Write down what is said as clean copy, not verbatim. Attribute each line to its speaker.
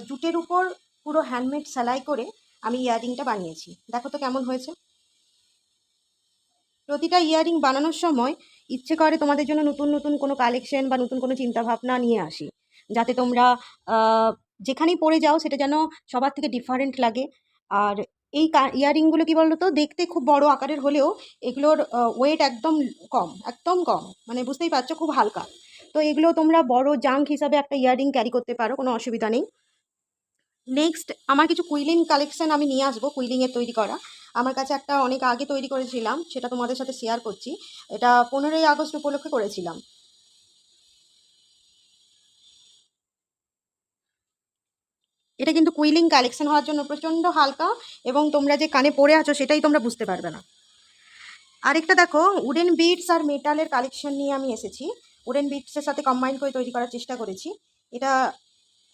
Speaker 1: জুটের উপর পুরো হ্যান্ডমেড সেলাই করে আমি ইয়াররিংটা বানিয়েছি। দেখো তো কেমন হয়েছে। প্রতিটা ইয়াররিং বানানোর সময় ইচ্ছে করে তোমাদের জন্য নতুন নতুন কোনো কালেকশন বা নতুন কোনো চিন্তাভাবনা নিয়ে আসি, যাতে তোমরা যেখানেই পরে যাও সেটা যেন সবার থেকে ডিফারেন্ট লাগে। আর এই ইয়াররিংগুলো কী বলো তো, দেখতে খুব বড় আকারের হলেও এগুলোর ওয়েট একদম কম, একদম কম, মানে বুঝতেই পারছো, খুব হালকা। তো এগুলো তোমরা বড় জাঙ্ক হিসাবে একটা ইয়াররিং ক্যারি করতে পারো, কোনো অসুবিধা নেই। নেক্সট আমার কিছু কুইলিং কালেকশন আমি নিয়ে আসবো, কুইলিংয়ের তৈরি করা। আমার কাছে একটা অনেক আগে তৈরি করেছিলাম, সেটা তোমাদের সাথে শেয়ার করছি। এটা 15ই আগস্ট উপলক্ষে করেছিলাম। এটা কিন্তু কুইলিং কালেকশন হওয়ার জন্য প্রচণ্ড হালকা, এবং তোমরা যে কানে পরে আছো সেটাই তোমরা বুঝতে পারবে না। আরেকটা দেখো, উডেন বিটস আর মেটালের কালেকশন নিয়ে আমি এসেছি। উডেন বিটসের সাথে কম্বাইন করে তৈরি করার চেষ্টা করেছি। এটা